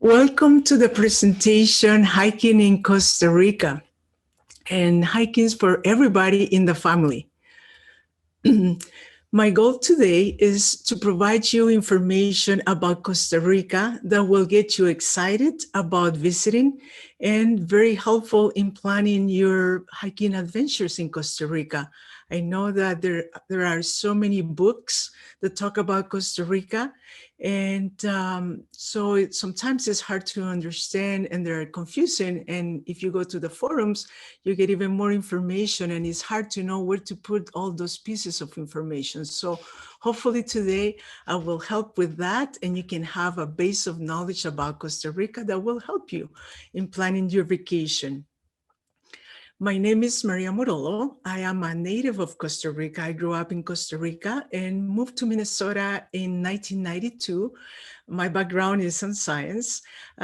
Welcome to the presentation Hiking in Costa Rica, and hiking's for everybody in the family. My goal today is to provide you information about Costa Rica that will get you excited about visiting and very helpful in planning your hiking adventures in Costa Rica. I know that there are so many books that talk about Costa Rica, and so sometimes it's hard to understand and they're confusing. And if you go to the forums, you get even more information, and it's hard to know where to put all those pieces of information. So hopefully today I will help with that, and you can have a base of knowledge about Costa Rica that will help you in planning your vacation. My name is Maria Murillo. I am a native of Costa Rica. I grew up in Costa Rica and moved to Minnesota in 1992. My background is in science,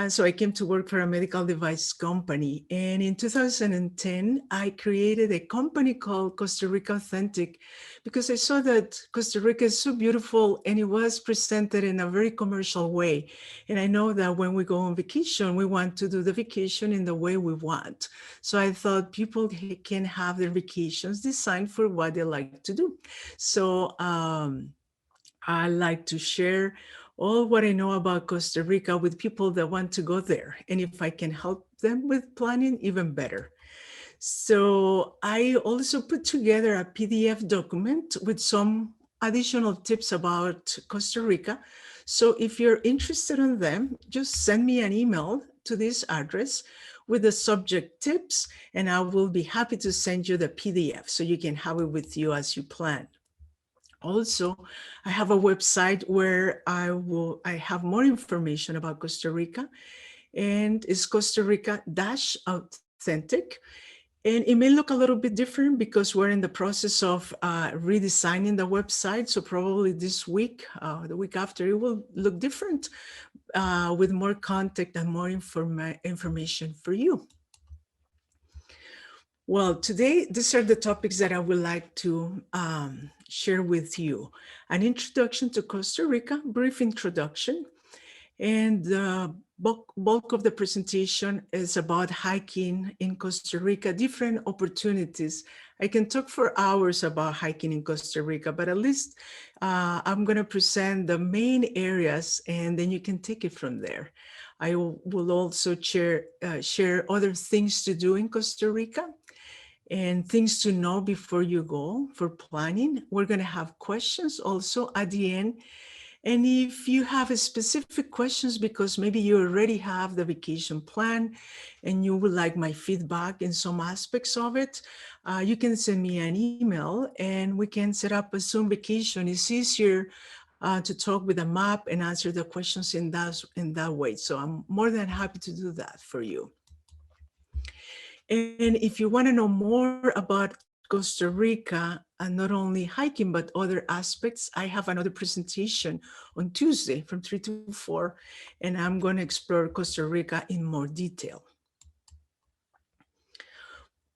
so I came to work for a medical device company. And in 2010, I created a company called Costa Rica Authentic because I saw that Costa Rica is so beautiful and it was presented in a very commercial way. And I know that when we go on vacation, we want to do the vacation in the way we want. So I thought people can have their vacations designed for what they like to do. So I like to share all what I know about Costa Rica with people that want to go there. And if I can help them with planning, even better. So I also put together a PDF document with some additional tips about Costa Rica. So if you're interested in them, just send me an email to this address with the subject tips, and I will be happy to send you the PDF so you can have it with you as you plan. Also, I have a website where I have more information about Costa Rica, and it's Costa Rica-Authentic. And it may look a little bit different because we're in the process of redesigning the website. So probably this week, the week after, it will look different with more content and more information for you. Well, today, these are the topics that I would like to share with you. An introduction to Costa Rica, brief introduction, and the bulk of the presentation is about hiking in Costa Rica, different opportunities. I can talk for hours about hiking in Costa Rica, but at least I'm gonna present the main areas and then you can take it from there. I will also share other things to do in Costa Rica and things to know before you go for planning. We're gonna have questions also at the end. And if you have a specific questions, because maybe you already have the vacation plan and you would like my feedback in some aspects of it, you can send me an email and we can set up a Zoom vacation. It's easier to talk with a map and answer the questions in that way. So I'm more than happy to do that for you. And if you want to know more about Costa Rica, and not only hiking, but other aspects, I have another presentation on Tuesday from 3 to 4, and I'm going to explore Costa Rica in more detail.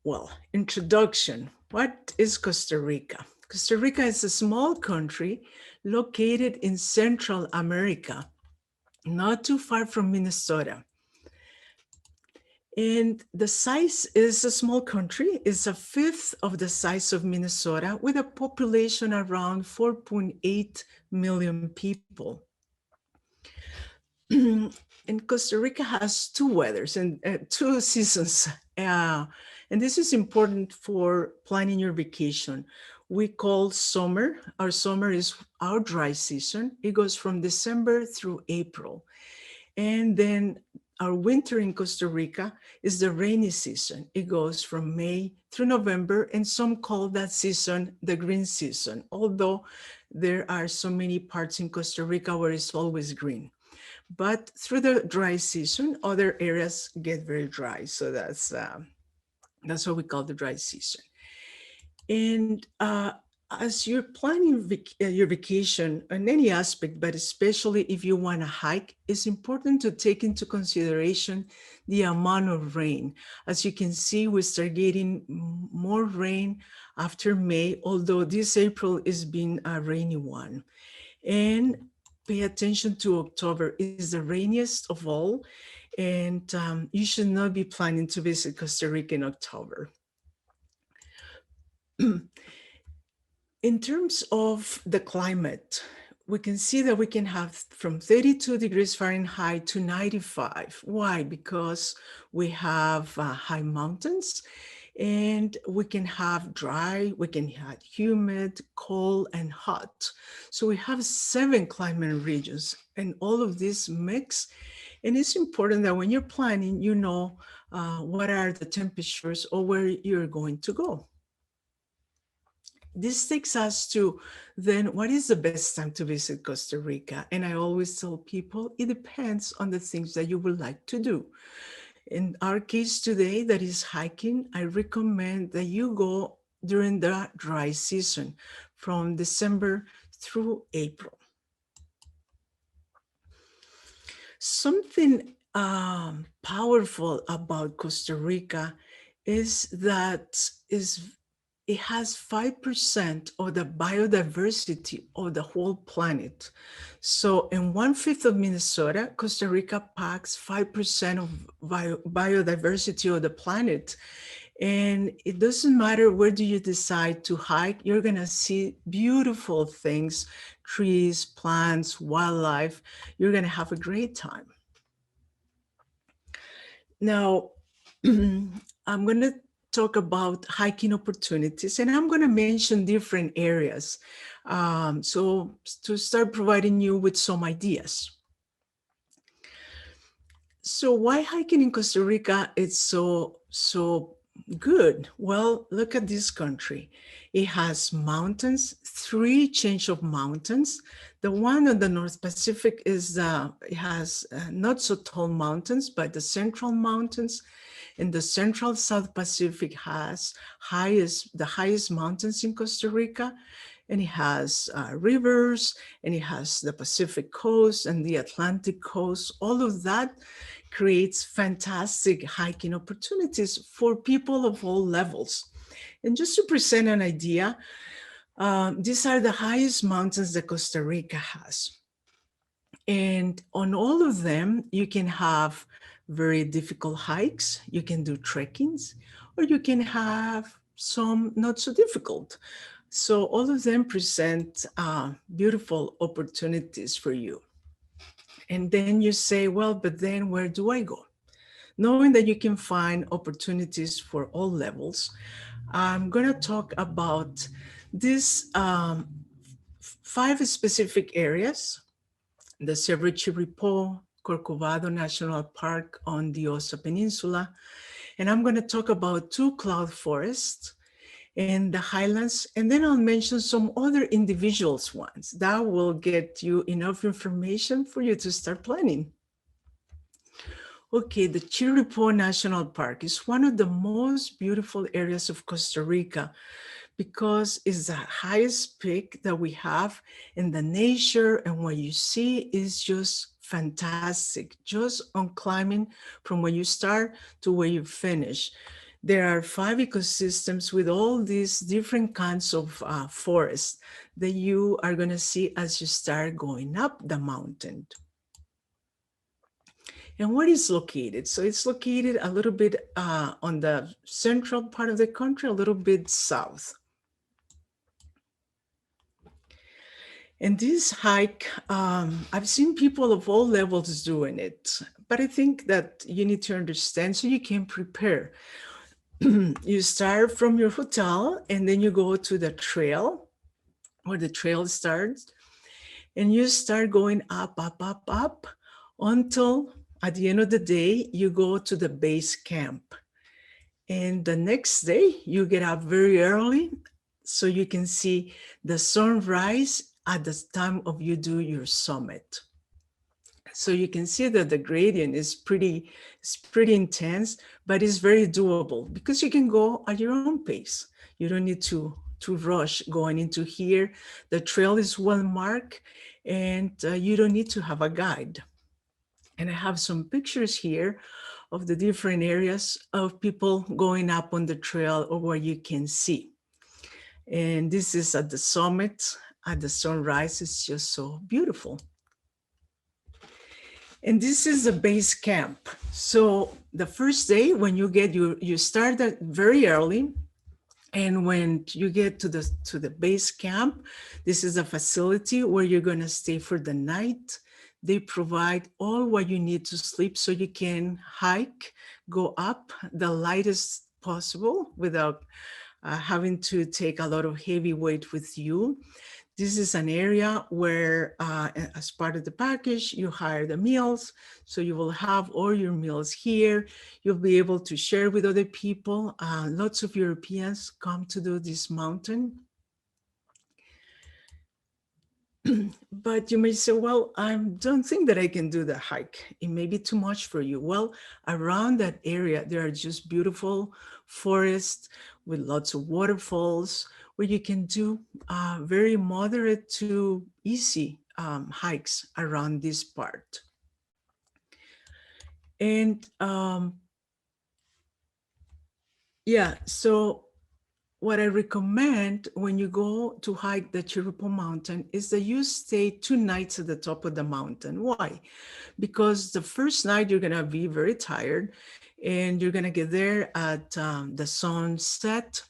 Well, introduction. What is Costa Rica? Costa Rica is a small country located in Central America, not too far from Minnesota. And the size is a small country. It's a fifth of the size of Minnesota with a population around 4.8 million people. And Costa Rica has two weathers and two seasons. And this is important for planning your vacation. We call summer. Our summer is our dry season. It goes from December through April. And then our winter in Costa Rica is the rainy season. It goes from May through November, and some call that season the green season, although there are so many parts in Costa Rica where it's always green. But through the dry season, other areas get very dry. So that's what we call the dry season. And as you're planning your vacation in any aspect, but especially if you want to hike, it's important to take into consideration the amount of rain. As you can see, we start getting more rain after May, although this April has been a rainy one. And pay attention to October. It's the rainiest of all, and you should not be planning to visit Costa Rica in October. In terms of the climate, we can see that we can have from 32 degrees Fahrenheit to 95. Why? Because we have high mountains, and we can have dry, we can have humid, cold, and hot. So we have 7 climate regions, and all of this mix. And it's important that when you're planning, you know what are the temperatures or where you're going to go. This takes us to then what is the best time to visit Costa Rica? And I always tell people it depends on the things that you would like to do. In our case today, that is hiking, I recommend that you go during the dry season from December through April. Something powerful about Costa Rica is that it has 5% of the biodiversity of the whole planet. So in 1/5 of Minnesota, Costa Rica packs 5% of biodiversity of the planet. And it doesn't matter where do you decide to hike, you're gonna see beautiful things, trees, plants, wildlife. You're gonna have a great time. Now, I'm gonna talk about hiking opportunities, and I'm gonna mention different areas. So to start providing you with some ideas. So why hiking in Costa Rica is so good? Well, look at this country. It has mountains, 3 change of mountains. The one on the North Pacific is it has not so tall mountains, but the Central Mountains and the Central South Pacific has the highest mountains in Costa Rica. And it has rivers, and it has the Pacific coast and the Atlantic coast. All of that creates fantastic hiking opportunities for people of all levels. And just to present an idea, these are the highest mountains that Costa Rica has. And on all of them, you can have very difficult hikes, you can do trekkings, or you can have some not so difficult. So all of them present beautiful opportunities for you. And then you say, well, but then where do I go? Knowing that you can find opportunities for all levels, I'm going to talk about these 5 specific areas: the Cerro Chirripo, Corcovado National Park on the Osa Peninsula. And I'm going to talk about 2 cloud forests and the Highlands, and then I'll mention some other individuals ones that will get you enough information for you to start planning. Okay, the Chirripo National Park is one of the most beautiful areas of Costa Rica because it's the highest peak that we have, and the nature and what you see is just fantastic, just on climbing from where you start to where you finish. There are 5 ecosystems with all these different kinds of forests that you are going to see as you start going up the mountain. And where is located? So it's located a little bit on the central part of the country, a little bit south. And this hike, I've seen people of all levels doing it, but I think that you need to understand so you can prepare. You start from your hotel, and then you go to the trail where the trail starts, and you start going up, up, up, up until at the end of the day, you go to the base camp. And the next day, you get up very early so you can see the sunrise at the time of you do your summit. So you can see that the gradient is pretty intense, but it's very doable because you can go at your own pace. You don't need to rush going into here. The trail is well marked, and you don't need to have a guide. And I have some pictures here of the different areas of people going up on the trail or where you can see. And this is at the summit, at the sunrise. It's just so beautiful. And this is the base camp. So the first day when you get, you start at very early. And when you get to the base camp, this is a facility where you're going to stay for the night. They provide all what you need to sleep so you can hike, go up the lightest possible without having to take a lot of heavy weight with you. This is an area where, as part of the package, you hire the meals. So you will have all your meals here. You'll be able to share with other people. Lots of Europeans come to do this mountain. But you may say, well, I don't think that I can do the hike. It may be too much for you. Well, around that area, there are just beautiful forests with lots of waterfalls where you can do very moderate to easy hikes around this part. And yeah, so what I recommend when you go to hike the Chirripo mountain is that you stay 2 nights at the top of the mountain. Why? Because the first night you're gonna be very tired and you're gonna get there at the sunset.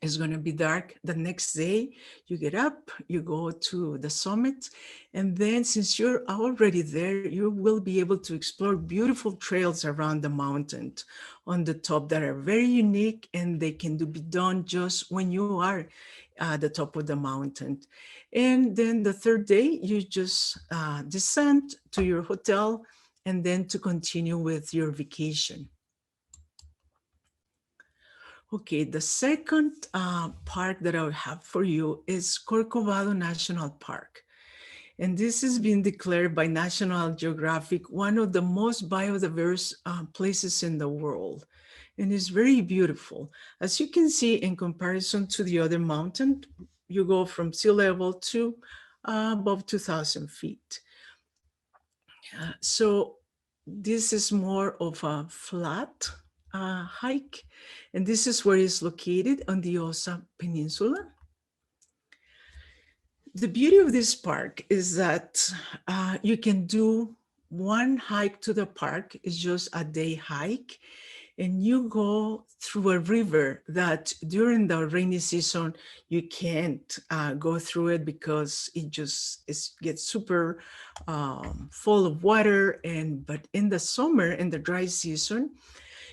It's going to be dark. The next day, you get up, you go to the summit, and then since you're already there, you will be able to explore beautiful trails around the mountain on the top that are very unique, and they can be done just when you are at the top of the mountain. And then the third day, you just descend to your hotel and then to continue with your vacation. Okay, the second park that I have for you is Corcovado National Park. And this has been declared by National Geographic one of the most biodiverse places in the world. And it's very beautiful. As you can see, in comparison to the other mountain, you go from sea level to above 2,000 feet. So this is more of a flat hike. And this is where it's located on the Osa Peninsula. The beauty of this park is that you can do one hike to the park. It's just a day hike. And you go through a river that during the rainy season, you can't go through it because it gets super full of water. But in the summer, in the dry season,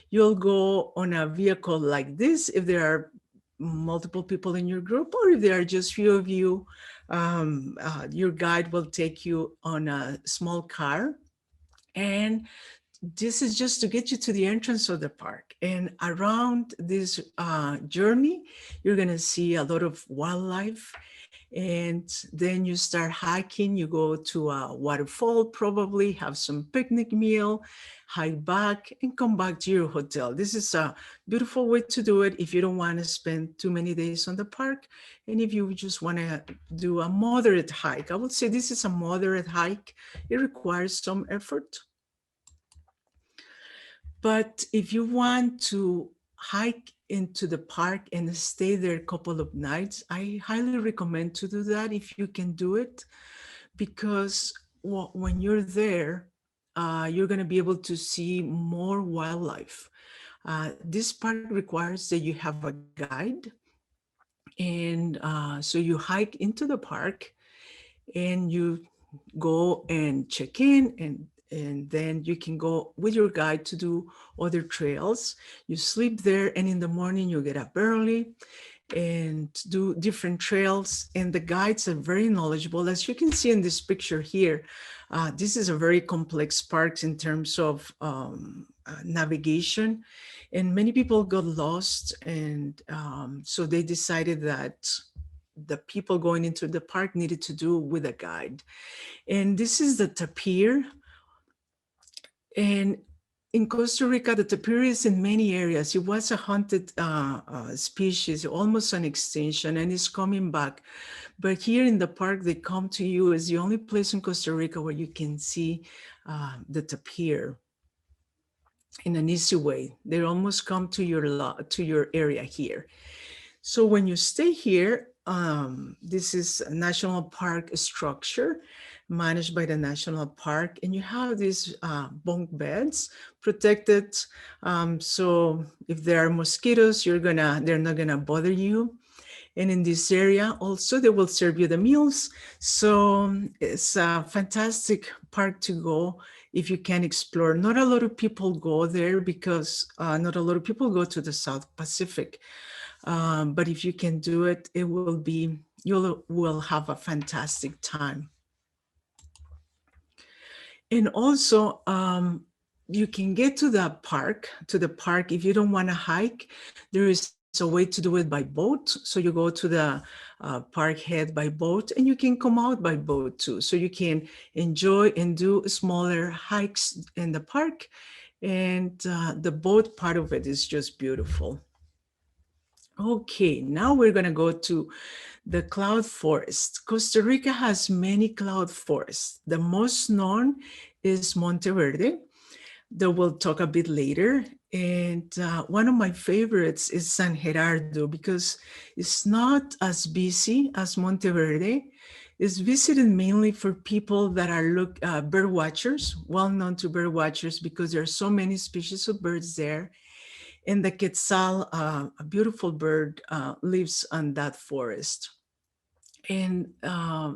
you'll go on a vehicle like this if there are multiple people in your group, or if there are just few of you, your guide will take you on a small car. And this is just to get you to the entrance of the park. And around this journey, you're gonna see a lot of wildlife. And then you start hiking, you go to a waterfall, probably have some picnic meal, hike back and come back to your hotel. This is a beautiful way to do it if you don't want to spend too many days on the park. And if you just want to do a moderate hike, I would say this is a moderate hike. It requires some effort. But if you want to hike into the park and stay there a couple of nights, I highly recommend to do that if you can do it, because when you're there, you're going to be able to see more wildlife. This park requires that you have a guide. And so you hike into the park and you go and check in, and then you can go with your guide to do other trails. You sleep there, and in the morning you get up early and do different trails. And the guides are very knowledgeable. As you can see in this picture here, this is a very complex park in terms of navigation. And many people got lost. And so they decided that the people going into the park needed to do with a guide. And this is the tapir. And in Costa Rica, the tapir is in many areas. It was a hunted species, almost an extinction, and it's coming back. But here in the park, they come to you. It's the only place in Costa Rica where you can see the tapir in an easy way. They almost come to your area here. So when you stay here, this is a national park structure managed by the national park, and you have these bunk beds protected. So if there are mosquitoes, they're not gonna bother you. And in this area also, they will serve you the meals. So it's a fantastic park to go if you can explore. Not a lot of people go there because not a lot of people go to the South Pacific. But if you can do it, you will have a fantastic time. And also, you can get to the park if you don't want to hike. There is a way to do it by boat. So you go to the park head by boat, and you can come out by boat too. So you can enjoy and do smaller hikes in the park. And the boat part of it is just beautiful. Okay, now we're going to go to the cloud forest. Costa Rica has many cloud forests. The most known is Monteverde, that we'll talk a bit later. And one of my favorites is San Gerardo because it's not as busy as Monteverde. It's visited mainly for people that are bird watchers, well known to bird watchers because there are so many species of birds there. And the quetzal, a beautiful bird, lives on that forest. And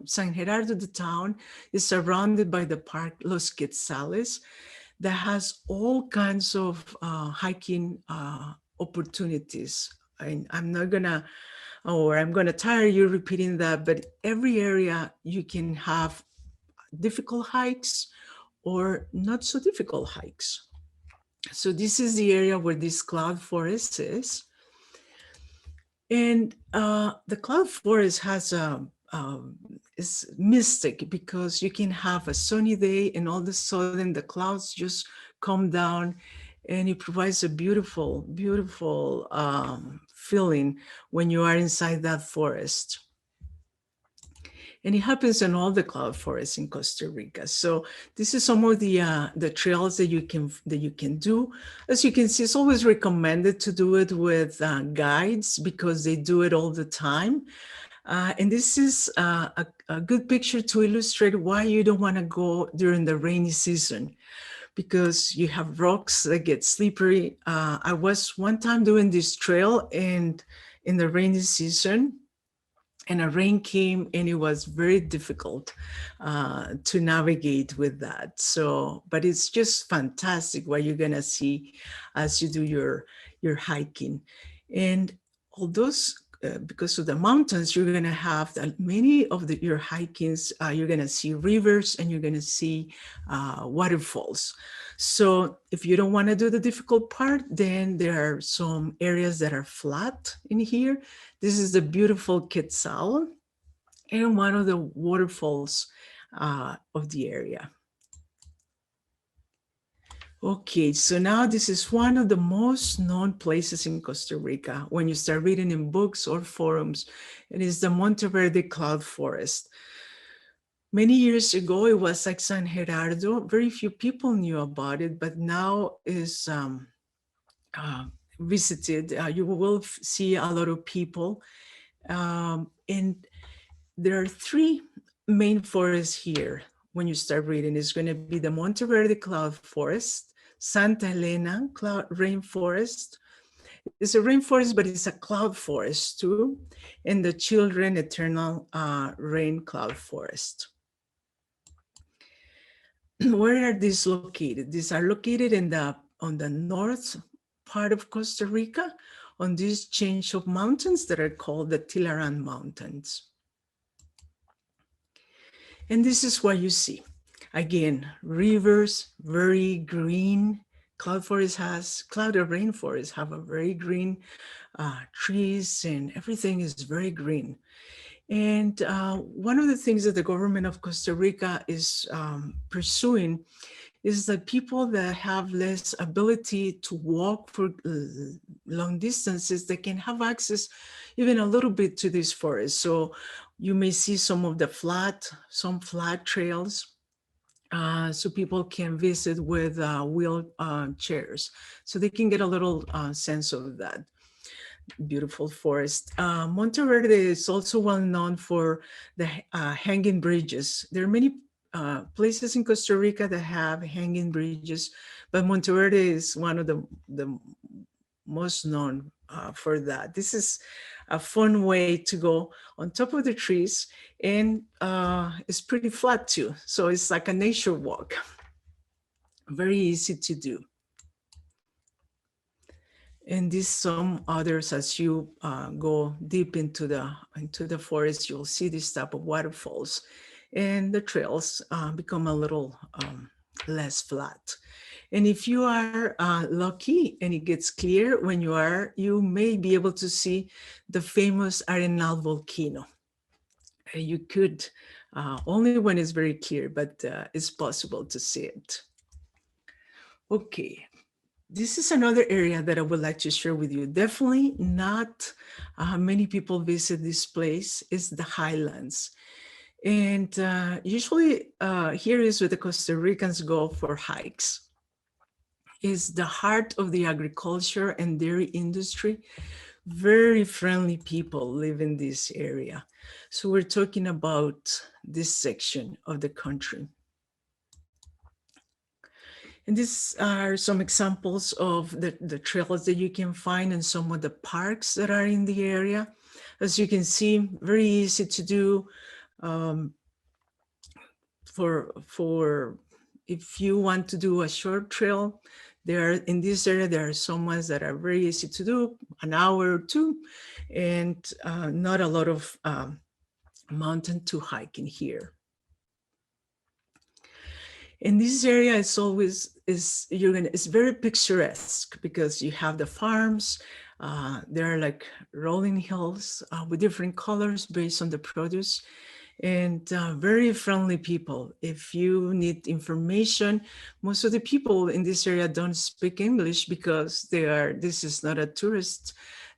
San Gerardo, the town, is surrounded by the park Los Quetzales that has all kinds of hiking opportunities. I'm gonna tire you repeating that, but every area you can have difficult hikes or not so difficult hikes. So this is the area where this cloud forest is. And the cloud forest is mystic because you can have a sunny day and all of a sudden the clouds just come down, and it provides a beautiful, beautiful feeling when you are inside that forest. And it happens in all the cloud forests in Costa Rica. So this is some of the trails that you can do. As you can see, it's always recommended to do it with guides because they do it all the time. And this is a good picture to illustrate why you don't want to go during the rainy season, because you have rocks that get slippery. I was one time doing this trail and in the rainy season, and a rain came, and it was very difficult to navigate with that. So, but it's just fantastic what you're gonna see as you do your hiking. And all those, because of the mountains, you're gonna have many of your hikings, you're gonna see rivers and you're gonna see waterfalls. So if you don't wanna do the difficult part, then there are some areas that are flat in here. This is the beautiful Quetzal and one of the waterfalls of the area. Okay, so now this is one of the most known places in Costa Rica when you start reading in books or forums. It is the Monteverde Cloud Forest. Many years ago, it was like San Gerardo. Very few people knew about it, but now is visited. You will see a lot of people. And there are three main forests here. When you start reading, it's going to be the Monteverde Cloud Forest, Santa Elena Cloud Rainforest. It's a rainforest, but it's a cloud forest too, and the Children Eternal Rain Cloud Forest. Where are these located? These are located on the north part of Costa Rica, on this chain of mountains that are called the Tilaran Mountains. And this is what you see. Again, rivers, very green. Cloud rainforests have a very green trees, and everything is very green. And one of the things that the government of Costa Rica is pursuing is that people that have less ability to walk for long distances, they can have access even a little bit to this forest. So you may see some flat trails, so people can visit with wheelchairs, so they can get a little sense of that. beautiful forest. Monteverde is also well known for the hanging bridges. There are many places in Costa Rica that have hanging bridges, but Monteverde is one of the most known for that. This is a fun way to go on top of the trees, and it's pretty flat too. So it's like a nature walk. Very easy to do. And these some others, as you go deep into the forest, you'll see this type of waterfalls, and the trails become a little less flat. And if you are lucky and it gets clear when you may be able to see the famous Arenal volcano. You could, only when it's very clear, but it's possible to see it. Okay, this is another area that I would like to share with you. Definitely not many people visit this place, is the Highlands. And usually here is where the Costa Ricans go for hikes. Is the heart of the agriculture and dairy industry. Very friendly people live in this area. So we're talking about this section of the country. And these are some examples of the trails that you can find and some of the parks that are in the area. As you can see, very easy to do. For if you want to do a short trail, in this area, there are some ones that are very easy to do, an hour or two, and not a lot of mountain to hike in here. In this area, it's very picturesque because you have the farms. There are like rolling hills with different colors based on the produce, and very friendly people. If you need information, most of the people in this area don't speak English because this is not a tourist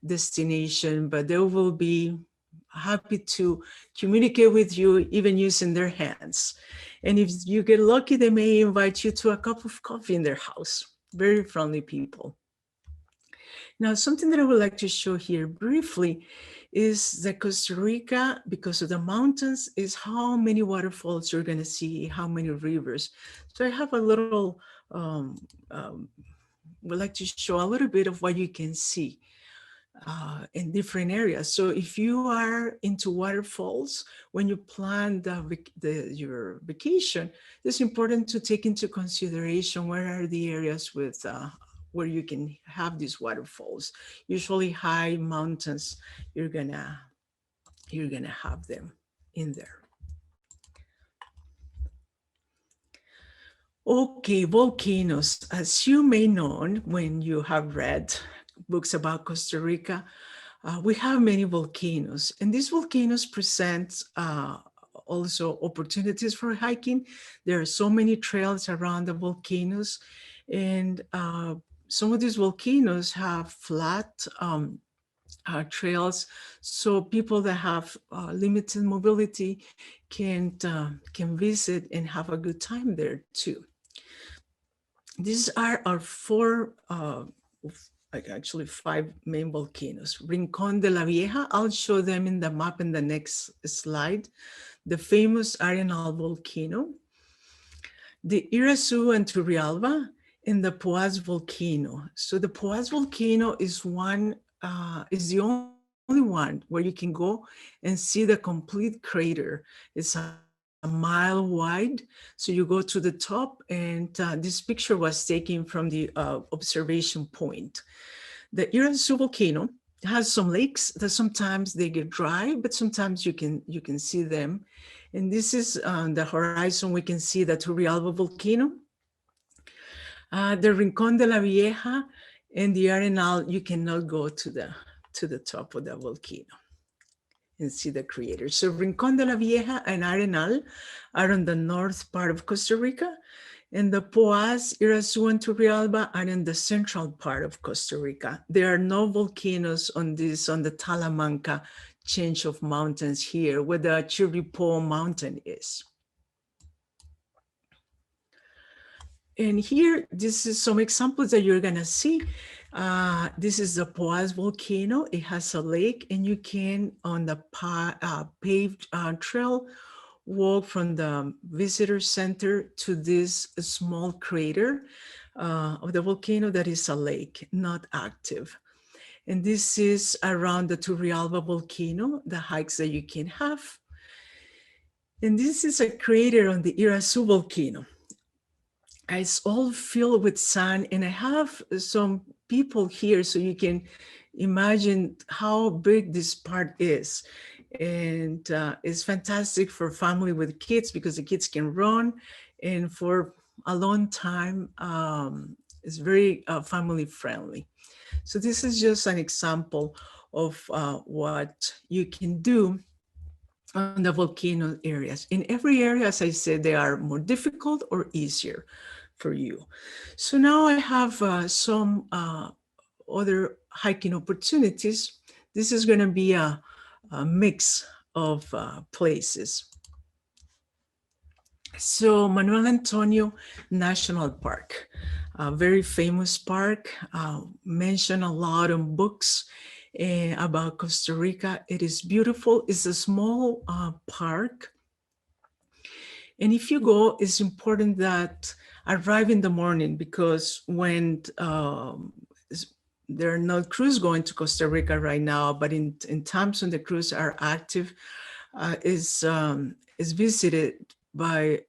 destination, but they will be happy to communicate with you even using their hands. And if you get lucky, they may invite you to a cup of coffee in their house. Very friendly people. Now, something that I would like to show here briefly is that Costa Rica, because of the mountains, is how many waterfalls you're going to see, how many rivers. So I have a little, would like to show a little bit of what you can see in different areas. So if you are into waterfalls, when you plan your vacation, it's important to take into consideration where are the areas with where you can have these waterfalls. Usually high mountains, you're gonna have them in there. Okay, volcanoes. As you may know, when you have read books about Costa Rica, we have many volcanoes, and these volcanoes present also opportunities for hiking. There are so many trails around the volcanoes, and some of these volcanoes have flat trails, so people that have limited mobility can visit and have a good time there too. These are our actually 5 main volcanoes. Rincon De La Vieja, I'll show them in the map in the next slide. The famous Arenal volcano, the Irasu and Turrialba, and the Poás volcano. So the Poás volcano is the only one where you can go and see the complete crater. It's a mile wide. So you go to the top, and this picture was taken from the observation point. The Irasu volcano has some lakes that sometimes they get dry, but sometimes you can see them. And this is on the horizon, we can see the Turrialba volcano, the Rincon de la Vieja, and the Arenal. You cannot go to the top of the volcano and see the crater. So Rincon de la Vieja and Arenal are on the north part of Costa Rica, and the Poás, Irasu, and Turrialba are in the central part of Costa Rica. There are no volcanoes on the Talamanca chain of mountains here, where the Chirripo mountain is. And here, this is some examples that you're gonna see. This is the Poás volcano. It has a lake, and you can, on the paved trail, walk from the visitor center to this small crater of the volcano that is a lake, not active. And this is around the Turrialba volcano, the hikes that you can have. And this is a crater on the Irasu volcano. It's all filled with sand, and I have some people here so you can imagine how big this part is. And it's fantastic for family with kids because the kids can run, and for a long time, it's very family friendly. So this is just an example of what you can do on the volcano areas. In every area, as I said, they are more difficult or easier for you. So now I have some other hiking opportunities. This is going to be a mix of places. So Manuel Antonio National Park, a very famous park, mentioned a lot in books about Costa Rica. It is beautiful. It's a small park. And if you go, it's important that arrive in the morning because when there are no crews going to Costa Rica right now, but in times when the crews are active, is visited by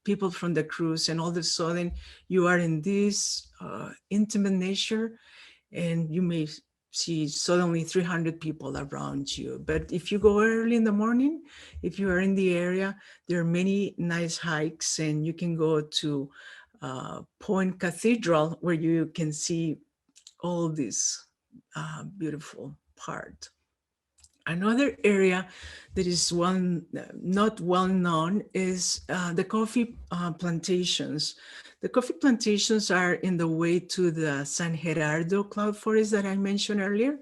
people from the cruise, and all of a sudden you are in this intimate nature, and you may see suddenly 300 people around you. But if you go early in the morning, if you are in the area, there are many nice hikes, and you can go to Point Cathedral where you can see all this beautiful part. Another area that is not well known is the coffee plantations. The coffee plantations are in the way to the San Gerardo cloud forest that I mentioned earlier.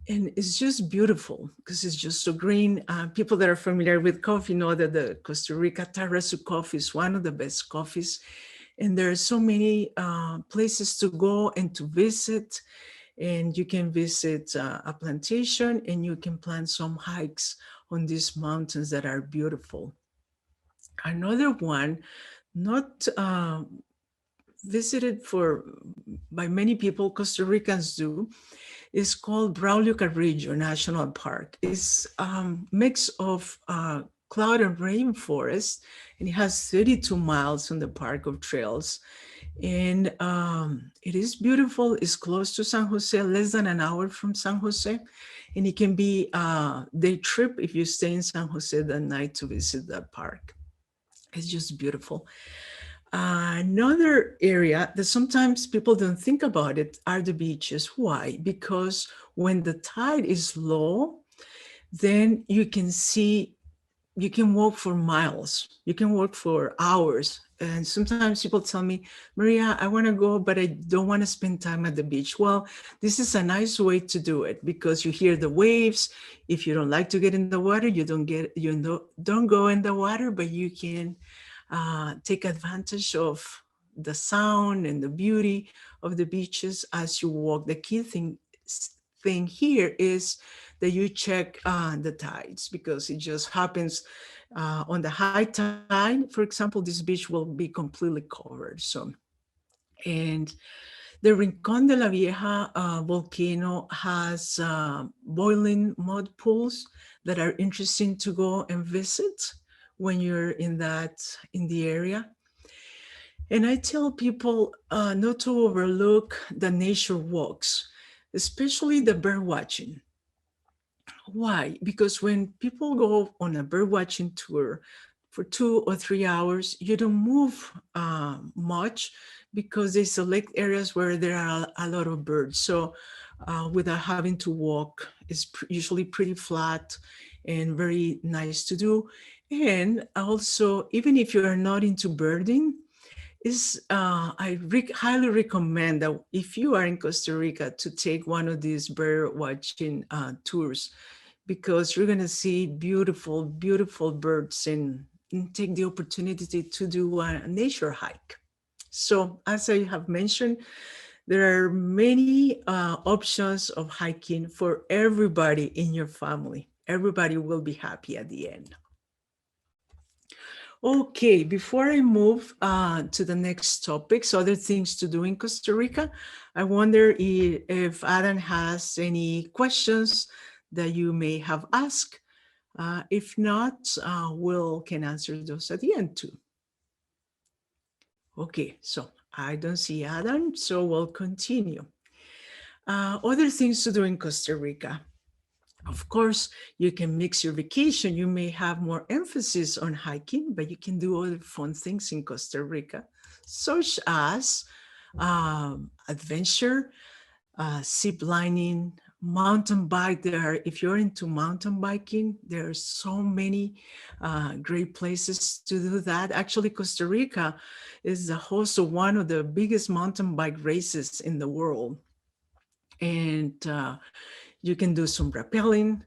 And it's just beautiful because it's just so green. People that are familiar with coffee know that the Costa Rica Tarrasu coffee is one of the best coffees. And there are so many places to go and to visit. And you can visit a plantation, and you can plan some hikes on these mountains that are beautiful. Another one, not visited by many people, Costa Ricans do, is called Braulio Carrillo National Park. It's a mix of cloud and rainforest, and it has 32 miles on the park of trails. And it is beautiful. It's close to San Jose, less than an hour from San Jose. And it can be a day trip if you stay in San Jose that night to visit that park. It's just beautiful. Another area that sometimes people don't think about it are the beaches. Why? Because when the tide is low, then you can walk for miles. You can walk for hours. And sometimes people tell me, Maria, I want to go, but I don't want to spend time at the beach. Well, this is a nice way to do it because you hear the waves. If you don't like to get in the water, you don't go in the water, but you can take advantage of the sound and the beauty of the beaches as you walk. The key thing here is that you check the tides, because it just happens on the high tide. For example, this beach will be completely covered. And the Rincon De La Vieja volcano has boiling mud pools that are interesting to go and visit when you're in the area. And I tell people not to overlook the nature walks, especially the bird watching. Why? Because when people go on a bird watching tour for 2 or 3 hours, you don't move much because they select areas where there are a lot of birds. So without having to walk, it's usually pretty flat and very nice to do. And also, even if you are not into birding, I highly recommend that if you are in Costa Rica to take one of these bird watching tours, because you're going to see beautiful, beautiful birds and take the opportunity to do a nature hike. So as I have mentioned, There are many options of hiking for everybody in your family. Everybody will be happy at the end. Okay, before I move to the next topics, other things to do in Costa Rica, I wonder if Adam has any questions that you may have asked. If not, Will can answer those at the end too. Okay, so I don't see Adam, so we'll continue. Other things to do in Costa Rica. Of course, you can mix your vacation. You may have more emphasis on hiking, but you can do other fun things in Costa Rica, such as adventure, zip lining, mountain bike. If you're into mountain biking, there are so many great places to do that. Actually, Costa Rica is the host of one of the biggest mountain bike races in the world. And you can do some rappelling,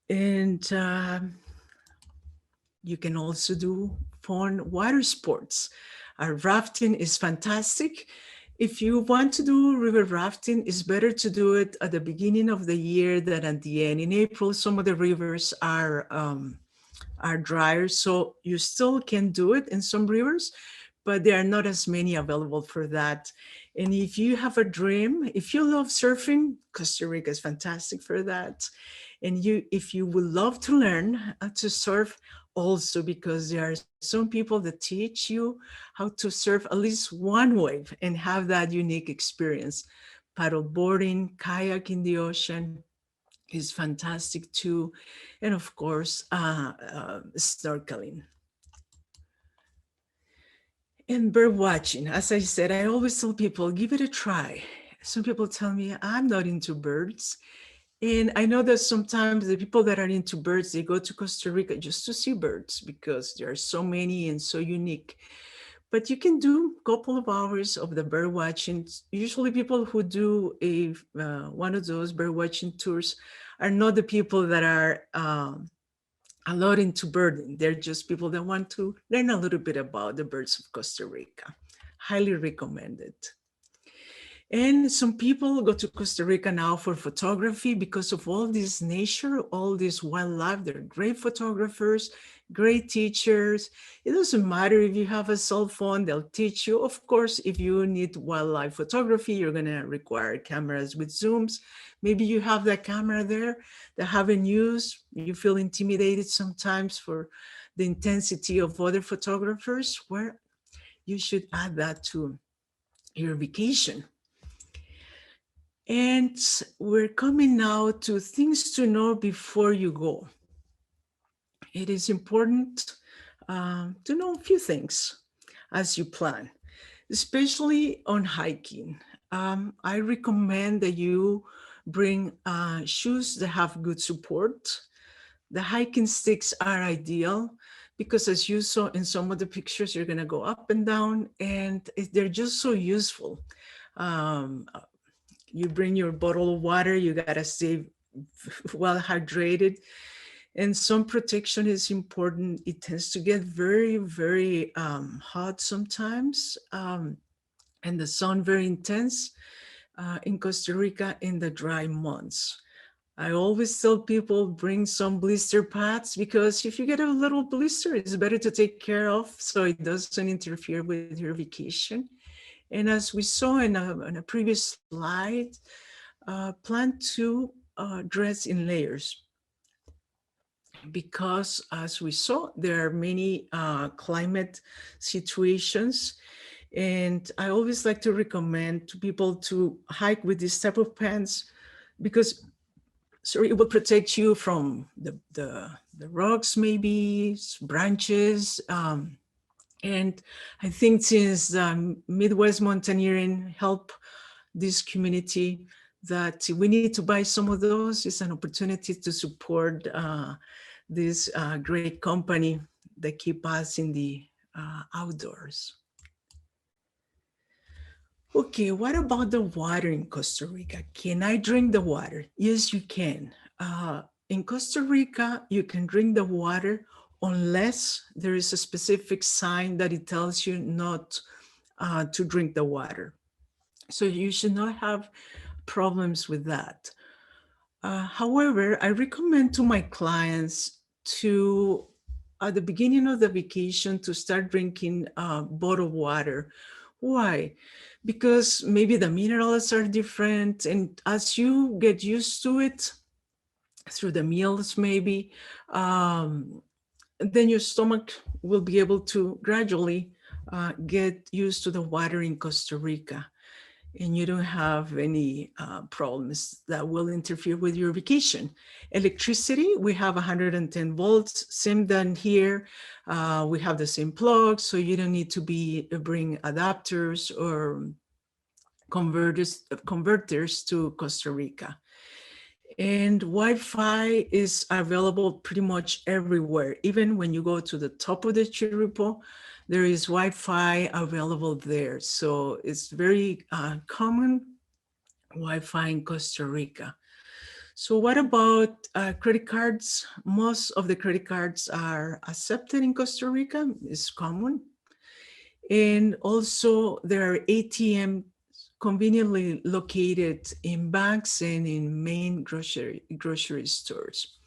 and you can also do fun water sports. Rafting is fantastic. If you want to do river rafting, it's better to do it at the beginning of the year than at the end. In April, some of the rivers are drier, so you still can do it in some rivers, but there are not as many available for that. And if you have a dream, if you love surfing, Costa Rica is fantastic for that. And if you would love to learn to surf, also, because there are some people that teach you how to surf at least one wave and have that unique experience. Paddle boarding, kayak in the ocean is fantastic too. And of course, snorkeling. And bird watching, as I said, I always tell people, give it a try. Some people tell me, I'm not into birds. And I know that sometimes the people that are into birds, they go to Costa Rica just to see birds because there are so many and so unique. But you can do a couple of hours of the bird watching. Usually people who do one of those bird watching tours are not the people that are a lot into birding. They're just people that want to learn a little bit about the birds of Costa Rica. Highly recommended. And some people go to Costa Rica now for photography because of all this nature, all this wildlife. They're great photographers, great teachers. It doesn't matter if you have a cell phone, they'll teach you. Of course, if you need wildlife photography, you're gonna require cameras with zooms. Maybe you have that camera there that haven't used. You feel intimidated sometimes for the intensity of other photographers, where you should add that to your vacation. And we're coming now to things to know before you go. It is important to know a few things as you plan, especially on hiking. I recommend that you bring shoes that have good support. The hiking sticks are ideal because, as you saw in some of the pictures, you're going to go up and down, and they're just so useful. You bring your bottle of water, you gotta stay well hydrated. And sun protection is important. It tends to get very, very hot sometimes. And the sun very intense in Costa Rica in the dry months. I always tell people bring some blister pads because if you get a little blister, it's better to take care of so it doesn't interfere with your vacation. And as we saw in a previous slide, plan to dress in layers because, as we saw, there are many climate situations. And I always like to recommend to people to hike with this type of pants because it will protect you from the rocks, maybe branches, and I think since Midwest Mountaineering help this community, that we need to buy some of those. It's an opportunity to support this great company that keep us in the outdoors. Okay, what about the water in Costa Rica? Can I drink the water? Yes, you can. In Costa Rica, you can drink the water unless there is a specific sign that it tells you not to drink the water. So you should not have problems with that. However, I recommend to my clients to, at the beginning of the vacation, to start drinking bottled water. Why? Because maybe the minerals are different, and as you get used to it through the meals, maybe, then your stomach will be able to gradually get used to the water in Costa Rica, and you don't have any problems that will interfere with your vacation. Electricity, we have 110 volts, same than here. We have the same plug, so you don't need to bring adapters or converters to Costa Rica. And Wi-Fi is available pretty much everywhere. Even when you go to the top of the Chirripo, there is Wi-Fi available there. So it's very common Wi-Fi in Costa Rica. So what about credit cards? Most of the credit cards are accepted in Costa Rica, it's common. And also there are ATM conveniently located in banks and in main grocery stores.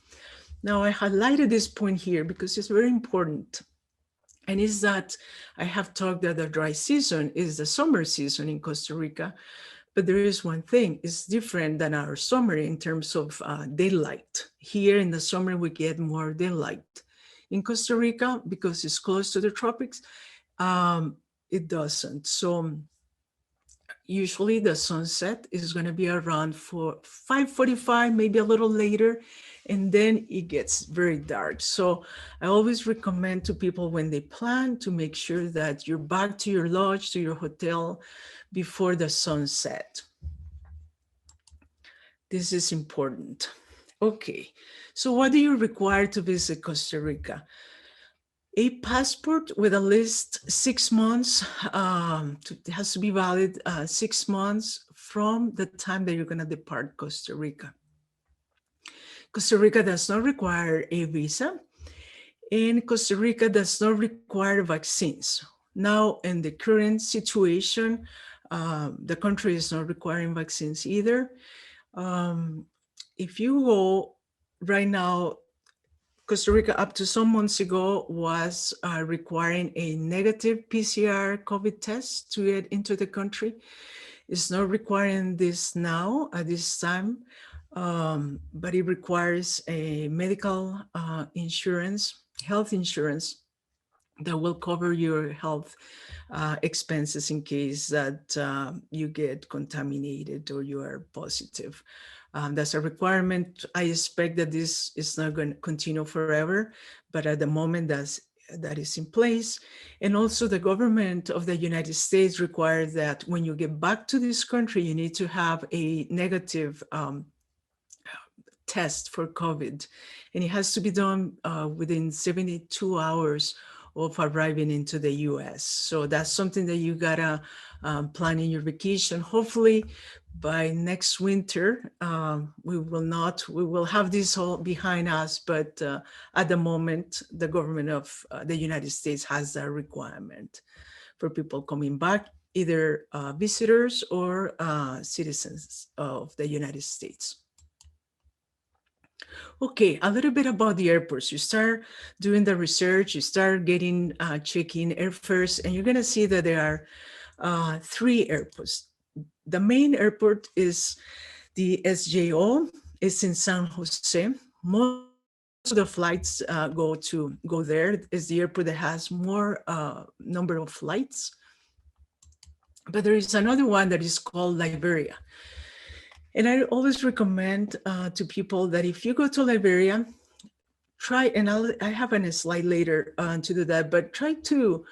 Now I highlighted this point here because it's very important. And is that I have talked that the dry season is the summer season in Costa Rica, but there is one thing, it's different than our summer in terms of daylight. Here in the summer, we get more daylight. In Costa Rica, because it's close to the tropics, it doesn't. So usually the sunset is going to be around 5:45, maybe a little later, and then it gets very dark. So I always recommend to people when they plan to make sure that you're back to your lodge, to your hotel before the sunset. This is important. Okay, so what do you require to visit Costa Rica? A passport with at least 6 months, it has to be valid 6 months from the time that you're going to depart Costa Rica. Costa Rica does not require a visa, and Costa Rica does not require vaccines. Now, in the current situation, the country is not requiring vaccines either. If you go right now, Costa Rica up to some months ago was requiring a negative PCR COVID test to get into the country. It's not requiring this now at this time, but it requires a medical insurance, health insurance that will cover your health expenses in case that you get contaminated or you are positive. That's a requirement. I expect that this is not going to continue forever, but at the moment that is in place. And also the government of the United States requires that when you get back to this country, you need to have a negative test for COVID. And it has to be done within 72 hours of arriving into the US. So that's something that you gotta plan in your vacation. Hopefully by next winter, we will have this all behind us, but at the moment, the government of the United States has that requirement for people coming back, either visitors or citizens of the United States. Okay, a little bit about the airports. You start doing the research, you start getting checking airfares, and you're gonna see that there are 3 airports. The main airport is the SJO, it's in San Jose. Most of the flights go there. It's the airport that has more number of flights. But there is another one that is called Liberia. And I always recommend to people that if you go to Liberia, try, and I have a slide later to do that, but try to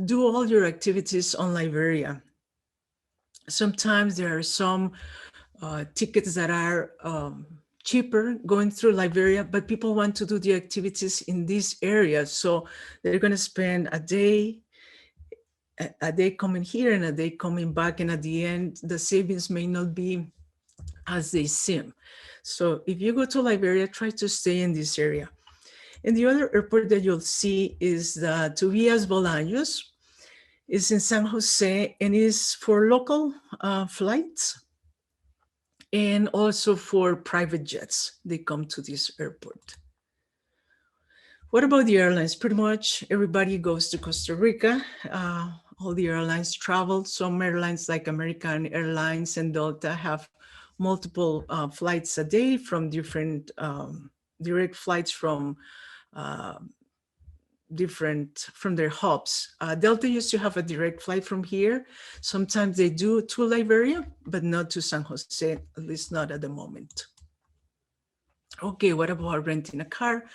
do all your activities on Liberia. Sometimes there are some tickets that are cheaper going through Liberia, but people want to do the activities in this area. So they're going to spend a day coming here and a day coming back. And at the end, the savings may not be as they seem. So if you go to Liberia, try to stay in this area. And the other airport that you'll see is the Tobias Bolaños. It's in San Jose and is for local flights and also for private jets. They come to this airport. What about the airlines? Pretty much everybody goes to Costa Rica. All the airlines travel. Some airlines like American Airlines and Delta have multiple flights a day from different direct flights from uh, from their hubs. Delta used to have a direct flight from here. Sometimes they do to Liberia, but not to San Jose, at least not at the moment. Okay, what about renting a car?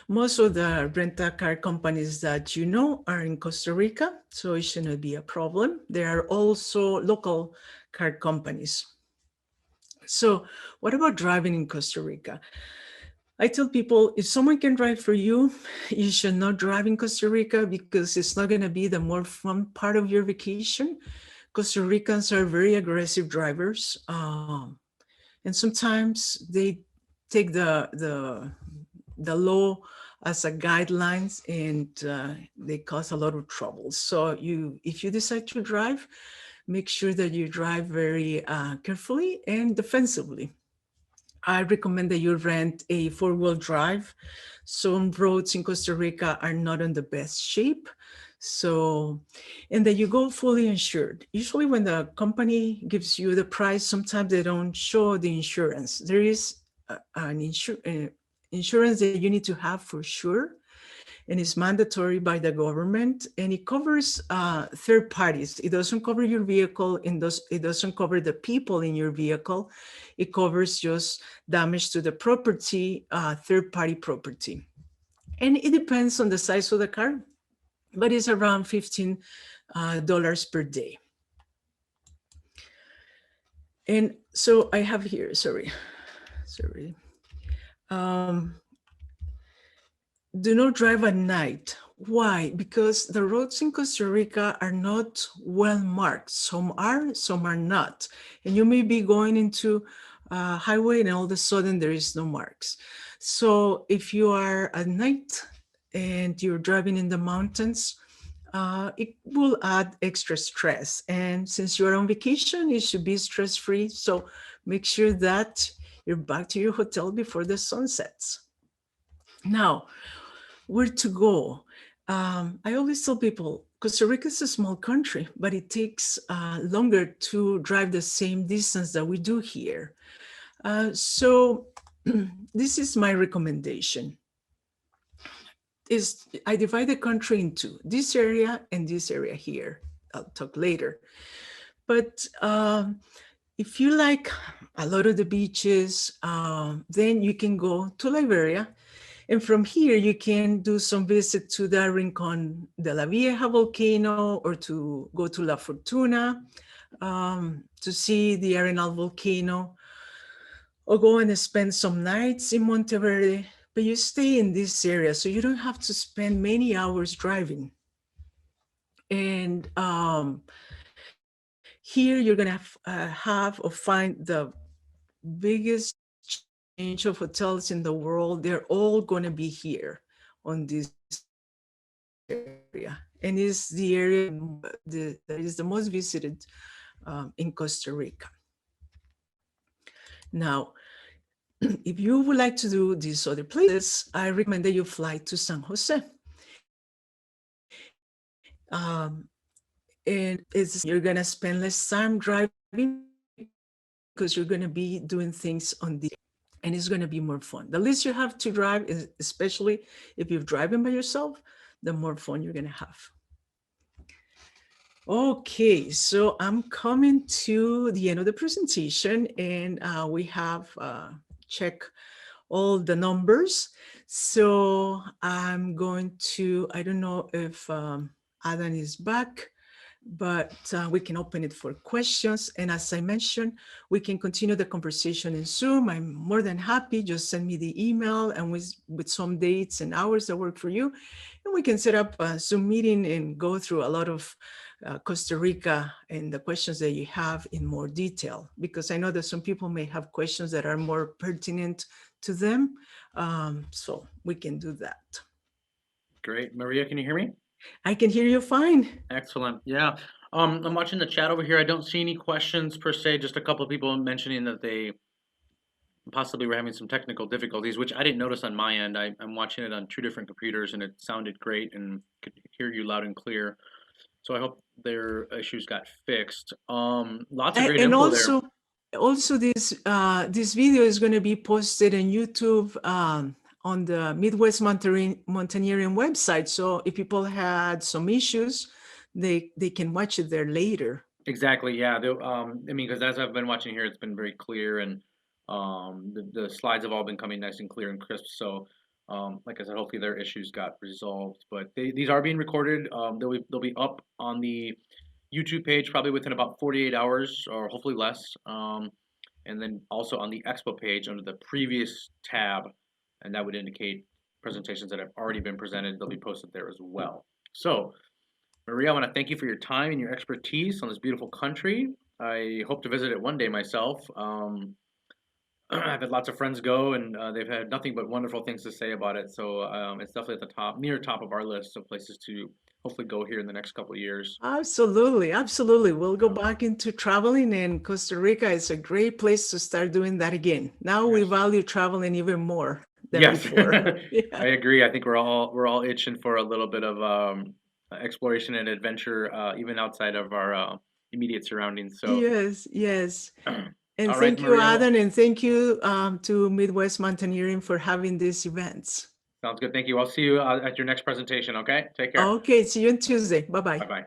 Most of the rent-a-car companies that you know are in Costa Rica, so it shouldn't be a problem. There are also local car companies. So what about driving in Costa Rica? I tell people, if someone can drive for you, you should not drive in Costa Rica because it's not going to be the more fun part of your vacation. Costa Ricans are very aggressive drivers, and sometimes they take the law as a guidelines, and they cause a lot of trouble. So if you decide to drive, make sure that you drive very carefully and defensively. I recommend that you rent a four-wheel drive. Some roads in Costa Rica are not in the best shape. So, and that you go fully insured. Usually when the company gives you the price, sometimes they don't show the insurance. There is an insurance that you need to have for sure, and it's mandatory by the government, and it covers third parties. It doesn't cover your vehicle, and it doesn't cover the people in your vehicle. It covers just damage to the property, third-party property. And it depends on the size of the car, but it's around $15 per day. And so I have here, sorry. Do not drive at night. Why? Because the roads in Costa Rica are not well marked. Some are not. And you may be going into a highway and all of a sudden there is no marks. So if you are at night and you're driving in the mountains, it will add extra stress. And since you're on vacation, it should be stress-free. So make sure that you're back to your hotel before the sun sets. Now, where to go? I always tell people, Costa Rica is a small country, but it takes longer to drive the same distance that we do here. So this is my recommendation. I divide the country into this area and this area here. I'll talk later. But if you like a lot of the beaches, then you can go to Liberia. And from here, you can do some visit to the Rincon De La Vieja volcano, or to go to La Fortuna to see the Arenal volcano, or go and spend some nights in Monteverde. But you stay in this area, so you don't have to spend many hours driving. And here you're gonna have or find the biggest change of hotels in the world. They're all gonna be here on this area. And is the area that is the most visited in Costa Rica. Now, if you would like to do these other places, I recommend that you fly to San Jose. And you're gonna spend less time driving because you're gonna be doing things on the, and it's gonna be more fun. The least you have to drive, is, especially if you're driving by yourself, the more fun you're gonna have. Okay, so I'm coming to the end of the presentation, and we have checked all the numbers. So I'm going to, I don't know if Adam is back, but we can open it for questions. And as I mentioned, we can continue the conversation in Zoom. I'm more than happy. Just send me the email and with some dates and hours that work for you. And we can set up a Zoom meeting and go through a lot of Costa Rica and the questions that you have in more detail, because I know that some people may have questions that are more pertinent to them. So we can do that. Great. Maria, can you hear me? I can hear you fine. Excellent. Yeah. I'm watching the chat over here. I don't see any questions per se, just a couple of people mentioning that they possibly were having some technical difficulties, which I didn't notice on my end. I'm watching it on two different computers and it sounded great and could hear you loud and clear. So I hope their issues got fixed. Lots of great And info there. also this video is going to be posted on YouTube on the Midwest Mountaineering website. So if people had some issues, they can watch it there later. Exactly. Yeah. I mean, because as I've been watching here, it's been very clear, and the slides have all been coming nice and clear and crisp. So, like I said, hopefully their issues got resolved. But these are being recorded. They'll be up on the YouTube page probably within about 48 hours, or hopefully less. And then also on the Expo page under the previous tab, and that would indicate presentations that have already been presented. They'll be posted there as well. So. Maria, I want to thank you for your time and your expertise on this beautiful country. I hope to visit it one day myself. I've had lots of friends go, and they've had nothing but wonderful things to say about it. So it's definitely at the top, near top of our list of places to hopefully go here in the next couple of years. Absolutely, absolutely. We'll go back into traveling, and Costa Rica is a great place to start doing that again. Now we Yes. value traveling even more than Yes, before. Yeah. I agree. I think we're all itching for a little bit of exploration and adventure, even outside of our immediate surroundings. So, Yes, yes. And all right, thank you, Maria. Adam, and thank you to Midwest Mountaineering for having these events. Sounds good. Thank you. I'll see you at your next presentation. Okay. Take care. Okay, see you on Tuesday. Bye Bye bye. bye.